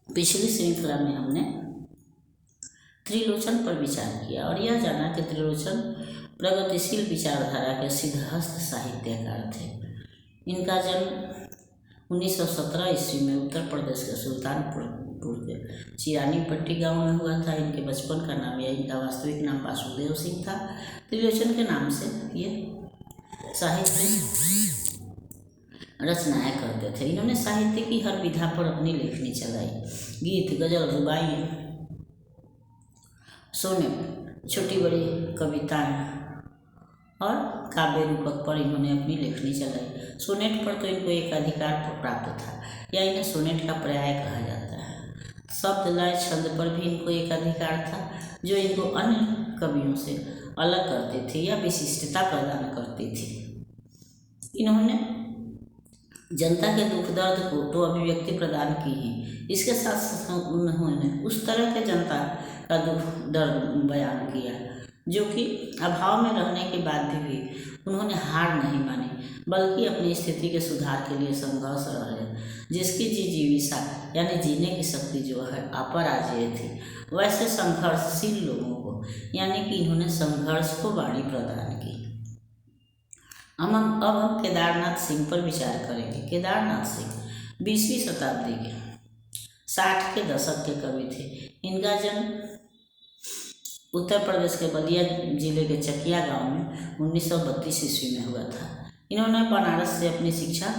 पिछली श्रृंखला में हमने त्रिलोचन पर विचार किया और यह जाना कि त्रिलोचन प्रगतिशील विचारधारा के सिद्धहस्त साहित्यकार थे। इनका जन्म 1917 ईस्वी में उत्तर प्रदेश के सुल्तानपुर के चिरानीपट्टी गांव में हुआ था। इनके बचपन का नाम या इनका वास्तविक नाम वासुदेव सिंह था। त्रिलोचन के नाम से ये साहित्य रचनाएं करते थे। इन्होंने साहित्य की हर विधा पर अपनी लेखनी चलाई। गीत, गजल, रुबाई, सोनेट, छोटी बड़ी कविताएं और काव्य रूपक पर इन्होंने अपनी लेखनी चलाई। सोनेट पर तो इनको एक अधिकार प्राप्त था या इन्हें सोनेट का पर्याय कहा जाता है। शब्द, लय, छंद पर भी इनको एक अधिकार था जो इनको अन्य कवियों से अलग करती थी या विशिष्टता प्रदान करती थी। इन्होंने जनता के दुख दर्द को तो अभिव्यक्ति प्रदान की ही, इसके साथ साथ उन्होंने उस तरह के जनता का दुख दर्द बयान किया जो कि अभाव में रहने के बाद भी उन्होंने हार नहीं मानी, बल्कि अपनी स्थिति के सुधार के लिए संघर्ष रहे। जिसकी जीविका यानी जीने की शक्ति जो है अपराजेय थी, वैसे संघर्षशील लोगों को यानी कि इन्होंने संघर्ष को वाणी प्रदान की। अब हम केदारनाथ सिंह पर विचार करेंगे। केदारनाथ सिंह 20वीं शताब्दी के 60 के दशक के कवि थे। इनका जन्म उत्तर प्रदेश के बलिया जिले के चकिया गांव में 1932 ईस्वी में हुआ था। इन्होंने बनारस से अपनी शिक्षा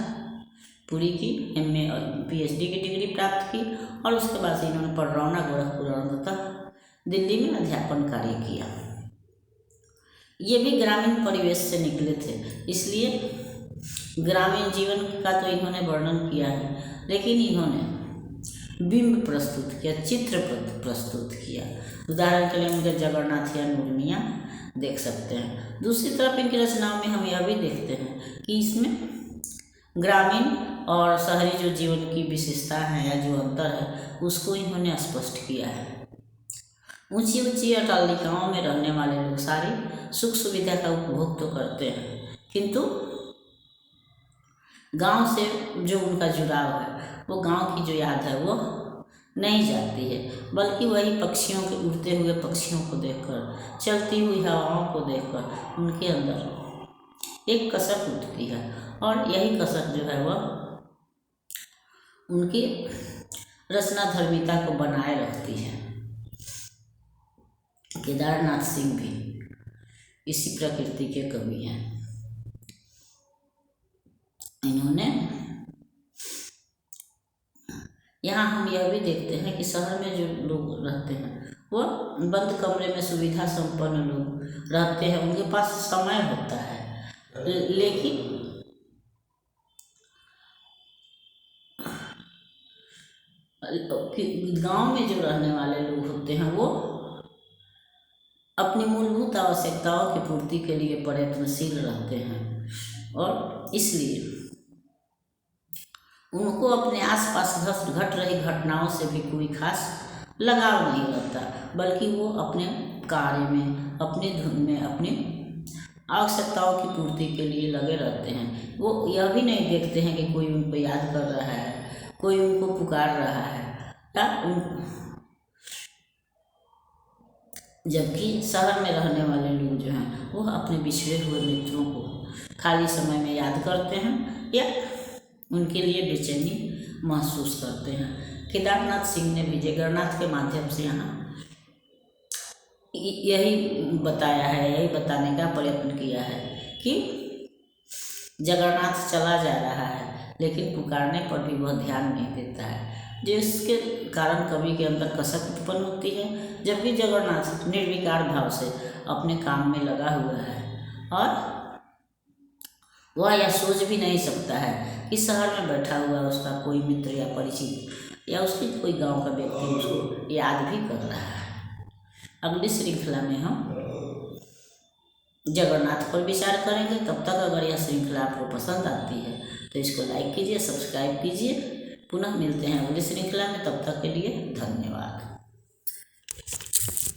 पूरी की, MA और PhD की डिग्री प्राप्त की और उसके बाद इन्होंने पडरौना, गोरखपुर और तथा दिल्ली में अध्यापन कार्य किया। ये भी ग्रामीण परिवेश से निकले थे, इसलिए ग्रामीण जीवन का तो इन्होंने वर्णन किया है, लेकिन इन्होंने बिंब प्रस्तुत किया, चित्र प्रस्तुत किया। उदाहरण के लिए उनके जगन्नाथ या नूरमियाँ देख सकते हैं। दूसरी तरफ इनकी रचनाओं में हम यह भी देखते हैं कि इसमें ग्रामीण और शहरी जो जीवन की विशेषता है या जो अंतर है उसको इन्होंने स्पष्ट किया है। ऊंची ऊंची अट्टालिकाओं में रहने वाले लोग सारी सुख सुविधा का उपभोग तो करते हैं, किंतु गांव से जो उनका जुड़ाव है, वो गांव की जो याद है वो नहीं जाती है, बल्कि वही पक्षियों के उड़ते हुए पक्षियों को देखकर, चलती हुई हवाओं को देखकर उनके अंदर एक कसक उठती है और यही कसक जो है वह उनकी रचनाधर्मिता को बनाए रखती है। केदारनाथ सिंह भी इसी प्रकृति के कवि हैं। इन्होंने यहाँ हम यह भी देखते हैं कि शहर में जो लोग रहते हैं वह बंद कमरे में सुविधा संपन्न लोग रहते हैं, उनके पास समय होता है, लेकिन गांव में जो रहने वाले लोग होते हैं वो अपनी मूलभूत आवश्यकताओं की पूर्ति के लिए प्रयत्नशील रहते हैं और इसलिए उनको अपने आसपास घट रही घटनाओं से भी कोई खास लगाव नहीं रहता, बल्कि वो अपने कार्य में, अपनी धुन में, अपनी आवश्यकताओं की पूर्ति के लिए लगे रहते हैं। वो यह भी नहीं देखते हैं कि कोई उनको याद कर रहा है, कोई उनको पुकार रहा है या जबकि शहर में रहने वाले लोग जो हैं वो अपने बिछड़े हुए मित्रों को खाली समय में याद करते हैं या उनके लिए बेचैनी महसूस करते हैं। केदारनाथ सिंह ने भी जगन्नाथ के माध्यम से यहाँ यही बताया है, यही बताने का प्रयत्न किया है कि जगन्नाथ चला जा रहा है लेकिन पुकारने पर भी वह ध्यान नहीं देता है, जिसके कारण कवि के अंदर कसक उत्पन्न होती है, जबकि जगन्नाथ निर्विकार भाव से अपने काम में लगा हुआ है और वह यह सोच भी नहीं सकता है कि शहर में बैठा हुआ उसका कोई मित्र या परिचित या उसके कोई गांव का व्यक्ति उसको याद भी कर रहा है। अगली श्रृंखला में हम जगन्नाथ पर विचार करेंगे। तब तक अगर यह श्रृंखला आपको पसंद आती है तो इसको लाइक कीजिए, सब्सक्राइब कीजिए। पुनः मिलते हैं अगली श्रृंखला में, तब तक के लिए धन्यवाद।